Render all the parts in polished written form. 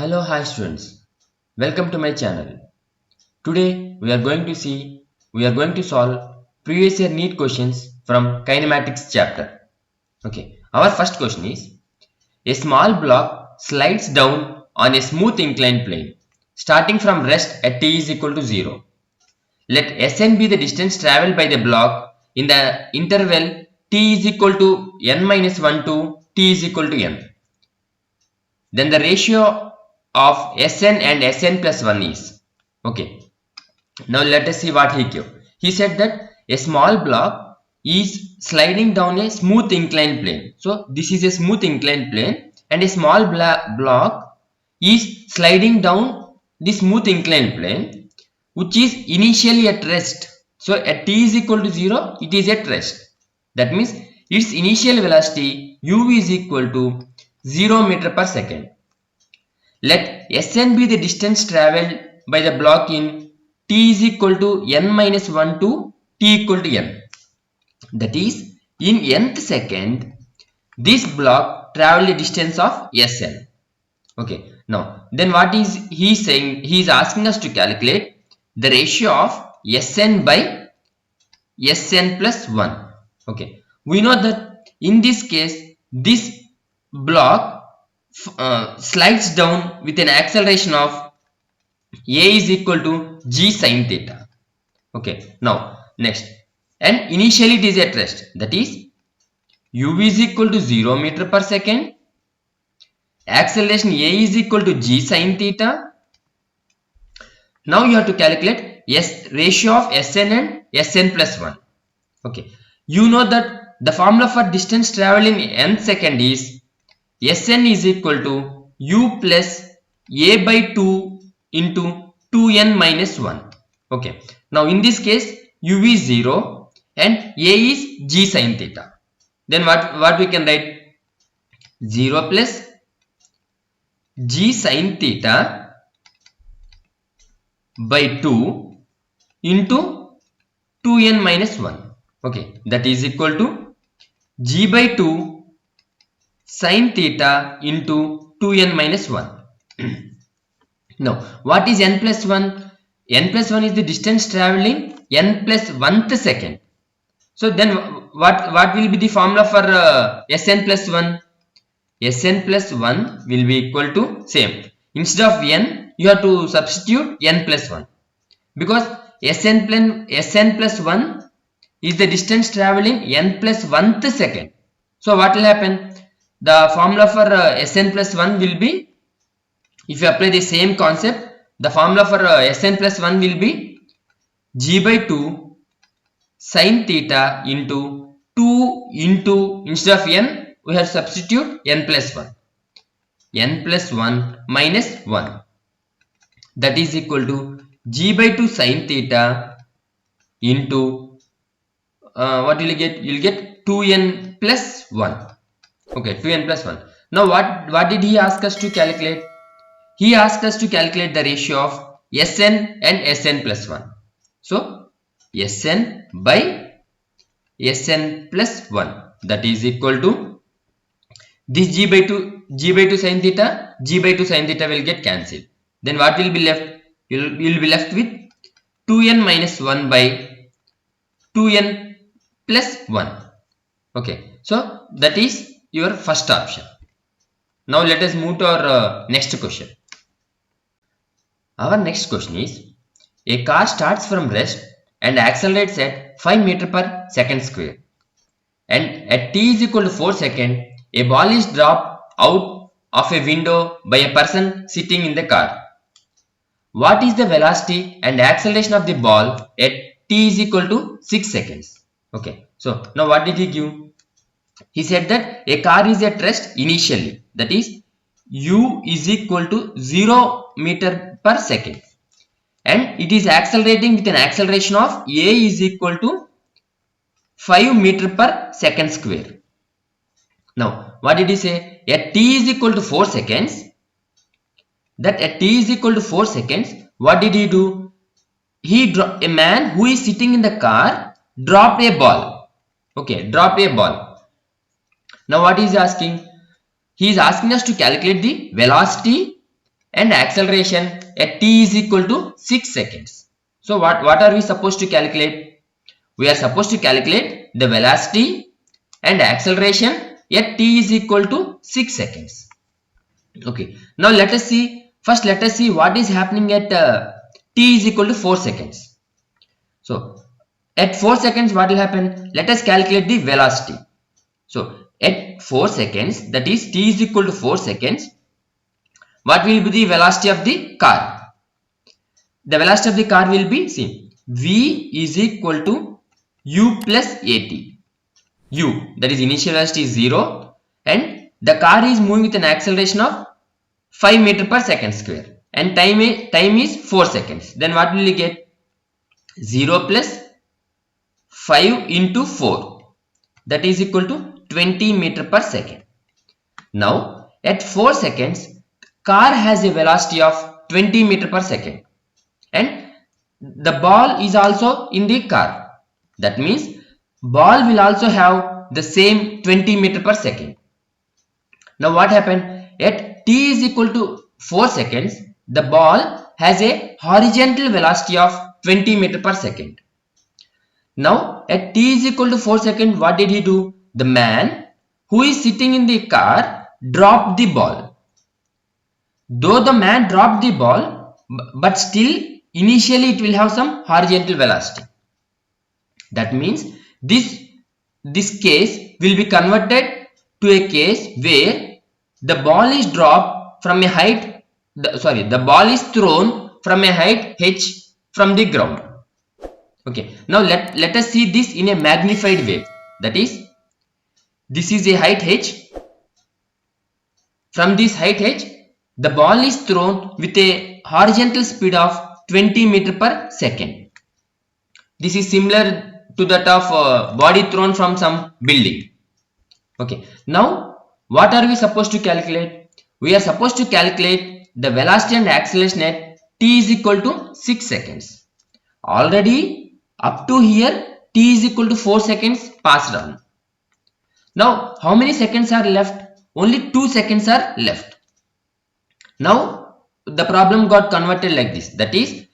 Hello, hi students. Welcome to my channel. Today we are going to solve previous year NEET questions from kinematics chapter. Okay. Our first question is: a small block slides down on a smooth inclined plane starting from rest at t is equal to 0. Let Sn be the distance traveled by the block in the interval t is equal to n minus 1 to t is equal to n. Then the ratio of Sn and Sn plus 1 is. Okay. Now let us see what he gave. He said that a small block is sliding down a smooth inclined plane. So this is a smooth inclined plane and a small block is sliding down the smooth inclined plane which is initially at rest. So at t is equal to 0, it is at rest. That means its initial velocity u is equal to 0 meter per second. Let Sn be the distance travelled by the block in t is equal to n minus 1 to t equal to n. That is, in nth second, this block travelled a distance of Sn. Okay. Now, then what is he saying? He is asking us to calculate the ratio of Sn by Sn plus 1. Okay. We know that in this case, this block slides down with an acceleration of a is equal to g sine theta. Okay. Now, next. And initially it is at rest. That is, u is equal to 0 meter per second. Acceleration a is equal to g sine theta. Now you have to calculate ratio of Sn and Sn plus 1. Okay. You know that the formula for distance traveled in nth second is Sn is equal to u plus a by 2 into 2n minus 1. Okay. Now in this case u is 0 and a is g sine theta. Then what we can write? 0 plus g sine theta by 2 into 2n minus 1. Okay. That is equal to g by 2 sine theta into 2n minus 1. Now, what is n plus 1? N plus 1 is the distance traveling n plus 1th second. So then what will be the formula for Sn plus 1? Sn plus 1 will be equal to same. Instead of n, you have to substitute n plus 1. Because Sn plus 1 is the distance traveling n plus 1th second. So what will happen? The formula for Sn plus 1 will be, if you apply the same concept, the formula for Sn plus 1 will be g by 2 sine theta into 2 into, instead of n, we have substitute n plus 1. N plus 1 minus 1. That is equal to g by 2 sine theta into, what will you get? You will get 2n plus 1. Okay, 2n plus 1. Now what did he ask us to calculate? He asked us to calculate the ratio of Sn and Sn plus 1. So, Sn by Sn plus 1, that is equal to this g by 2 sin theta, g by 2 sin theta will get cancelled. Then what will be left? You will be left with 2n minus 1 by 2n plus 1. Okay, so that is your first option. Now let us move to our next question. Our next question is: a car starts from rest and accelerates at 5 meter per second square. And at t is equal to 4 seconds, a ball is dropped out of a window by a person sitting in the car. What is the velocity and acceleration of the ball at t is equal to 6 seconds? Okay, so now what did he give? He said that a car is at rest initially. That is, u is equal to 0 meter per second. And it is accelerating with an acceleration of a is equal to 5 meter per second square. Now, what did he say? At t is equal to 4 seconds, that at t is equal to 4 seconds, what did he do? A man who is sitting in the car dropped a ball. Okay, dropped a ball. Now, what is he asking? He is asking us to calculate the velocity and acceleration at t is equal to 6 seconds. So what are we supposed to calculate? We are supposed to calculate the velocity and acceleration at t is equal to 6 seconds. Okay, now let us see, first let us see what is happening at t is equal to 4 seconds. So at 4 seconds what will happen? Let us calculate the velocity. So at 4 seconds, that is t is equal to 4 seconds, what will be the velocity of the car? The velocity of the car will be, see, v is equal to u plus at. U, that is initial velocity is 0 and the car is moving with an acceleration of 5 meter per second square and time is 4 seconds. Then what will you get? 0 plus 5 into 4, that is equal to 20 meter per second. Now at 4 seconds, car has a velocity of 20 meter per second and the ball is also in the car. That means ball will also have the same 20 meter per second. Now what happened? At t is equal to 4 seconds, the ball has a horizontal velocity of 20 meter per second. Now at t is equal to 4 seconds, what did he do? The man who is sitting in the car dropped the ball. Though the man dropped the ball, but still initially it will have some horizontal velocity. That means this case will be converted to a case where the ball is dropped from a height, the ball is thrown from a height h from the ground. Okay, now let us see this in a magnified way. That is, this is a height h. From this height h, the ball is thrown with a horizontal speed of 20 meter per second. This is similar to that of body thrown from some building. Okay, now what are we supposed to calculate? We are supposed to calculate the velocity and acceleration at t is equal to 6 seconds. Already up to here t is equal to 4 seconds passed on. Now how many seconds are left? Only 2 seconds are left. Now the problem got converted like this. That is,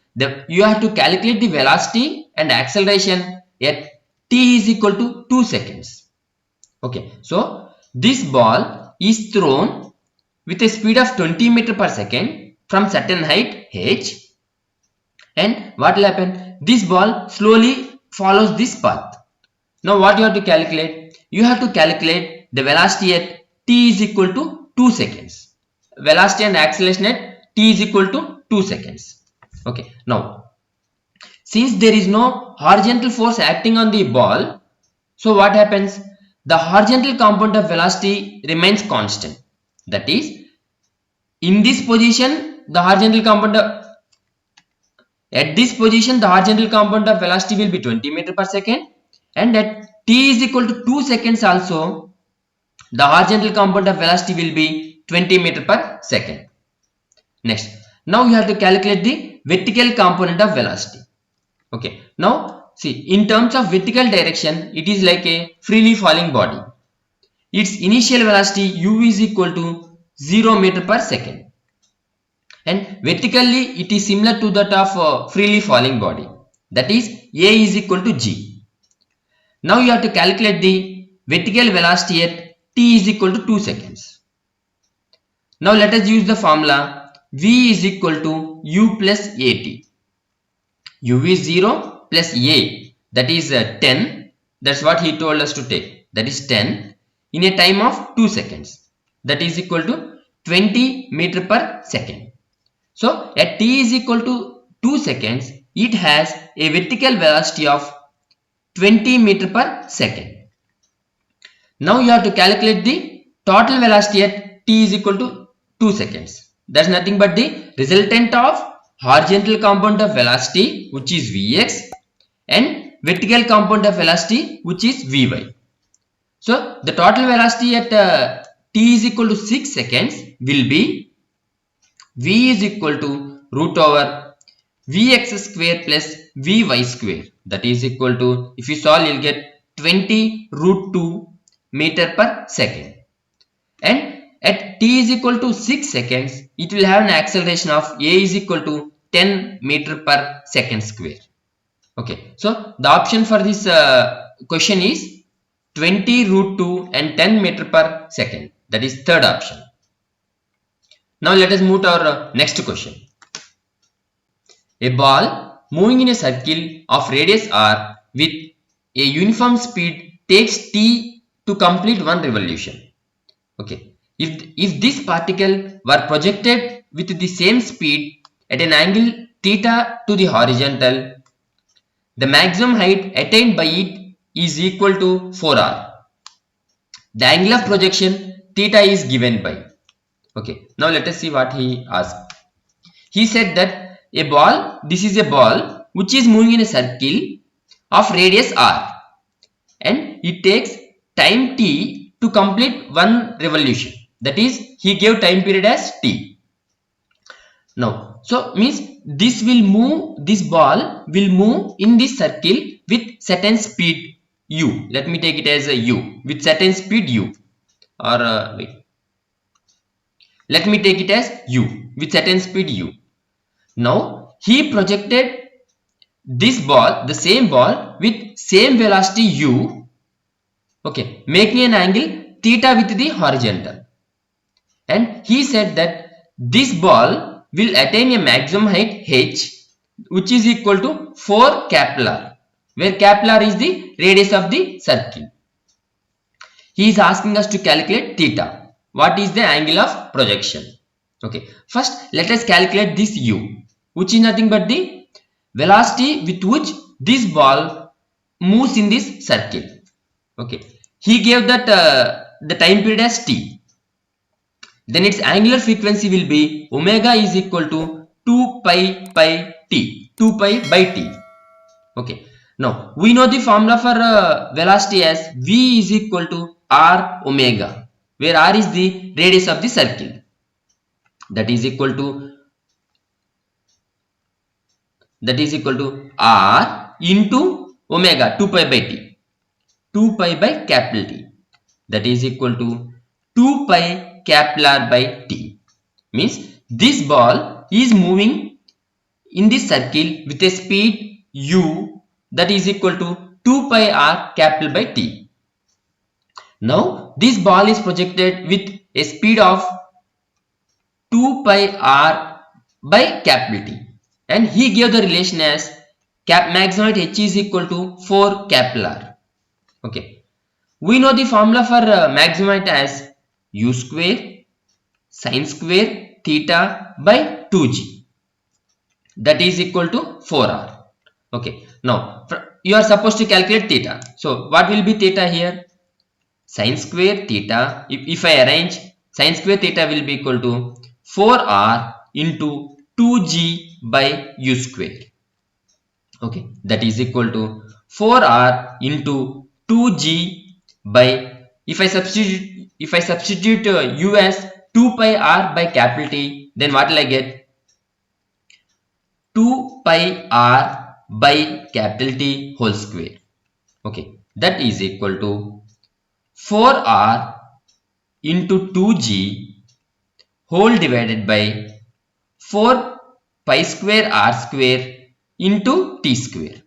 you have to calculate the velocity and acceleration at t is equal to 2 seconds. Okay, so this ball is thrown with a speed of 20 meter per second from certain height h, and what will happen? This ball slowly follows this path. Now what you have to calculate? You have to calculate the velocity at t is equal to 2 seconds. Velocity and acceleration at t is equal to 2 seconds. Okay, now since there is no horizontal force acting on the ball, so what happens? The horizontal component of velocity remains constant. That is, in this position, the horizontal component of, at this position, the horizontal component of velocity will be 20 meter per second, and at t is equal to 2 seconds also, the horizontal component of velocity will be 20 meter per second. Next, now you have to calculate the vertical component of velocity. Okay, now see, in terms of vertical direction, it is like a freely falling body. Its initial velocity u is equal to 0 meter per second, and vertically it is similar to that of freely falling body. That is, a is equal to g. Now you have to calculate the vertical velocity at t is equal to 2 seconds. Now let us use the formula v is equal to u plus at. U is 0 plus a, that is 10. That's what he told us to take. That is 10 in a time of 2 seconds. That is equal to 20 meter per second. So at t is equal to 2 seconds, it has a vertical velocity of 20 meter per second. Now you have to calculate the total velocity at t is equal to 2 seconds. That's nothing but the resultant of horizontal component of velocity, which is Vx, and vertical component of velocity, which is Vy. So the total velocity at t is equal to 6 seconds will be v is equal to root over Vx square plus Vy square. That is equal to, if you solve, you'll get 20 root 2 meter per second. And At t is equal to 6 seconds, it will have an acceleration of a is equal to 10 meter per second square. Okay, so the option for this question is 20 root 2 and 10 meter per second. That is third option. Now let us move to our next question. A ball moving in a circle of radius r with a uniform speed takes t to complete one revolution. Okay, if this particle were projected with the same speed at an angle theta to the horizontal, the maximum height attained by it is equal to 4r. The angle of projection theta is given by. Okay, now let us see what he asked. He said that a ball, this is a ball which is moving in a circle of radius r, and it takes time t to complete one revolution. That is, he gave time period as t. Now, so means this ball will move in this circle with certain speed u. Let me take it as a u with certain speed u, or wait, let me take it as u with certain speed u. Now he projected this ball, the same ball with same velocity u, okay, making an angle theta with the horizontal, and he said that this ball will attain a maximum height h, which is equal to 4 capital r, where capital r is the radius of the circle. He is asking us to calculate theta. What is the angle of projection? Okay, first let us calculate this u, which is nothing but the velocity with which this ball moves in this circle. Okay, he gave that the time period as t. Then its angular frequency will be omega is equal to 2 pi by t, 2 pi by t. Okay, now we know the formula for velocity as v is equal to r omega, where r is the radius of the circle. That is equal to r into omega 2 pi by t, 2 pi by capital T. That is equal to 2 pi capital R by t. Means this ball is moving in this circle with a speed u, that is equal to 2 pi r capital by t. Now this ball is projected with a speed of 2 pi r by capital T, and he gave the relation as maximum height h is equal to 4 capital R. Okay, we know the formula for maximum height as u square sin square theta by 2g, that is equal to 4r. Okay, now you are supposed to calculate theta. So what will be theta here? Sin square theta, if I arrange, sin square theta will be equal to 4r into 2g by u square. Okay, that is equal to 4r into 2g by, if I substitute u as 2 pi r by capital T, then what will I get? 2 pi r by capital T whole square. Okay, that is equal to 4r into 2g whole divided by 4 pi square r square into t square.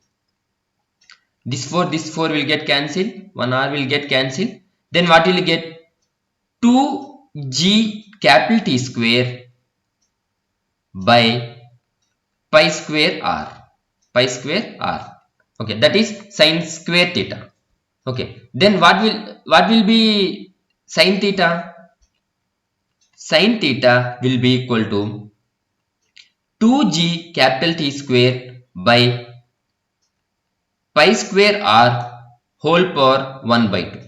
This 4 will get cancelled, 1 r will get cancelled. Then what will you get? 2g capital T square by pi square r, okay, that is sin square theta. Okay, then what will be sin theta? Sin theta will be equal to 2g capital T square by pi square r whole power 1 by 2.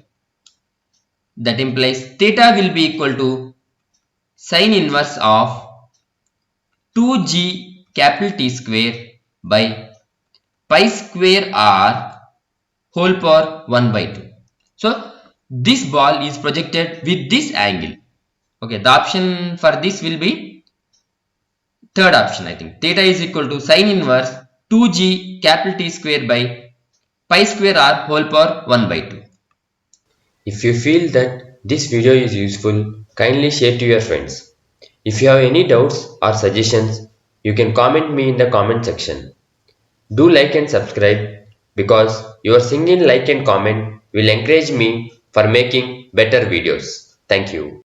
That implies theta will be equal to sin inverse of 2g capital T square by pi square r whole power 1 by 2. So this ball is projected with this angle. Okay, the option for this will be third option, I think. Theta is equal to sin inverse 2g capital T square by pi square r whole power 1 by 2. If you feel that this video is useful, kindly share to your friends. If you have any doubts or suggestions, you can comment me in the comment section. Do like and subscribe because your single like and comment will encourage me for making better videos. Thank you.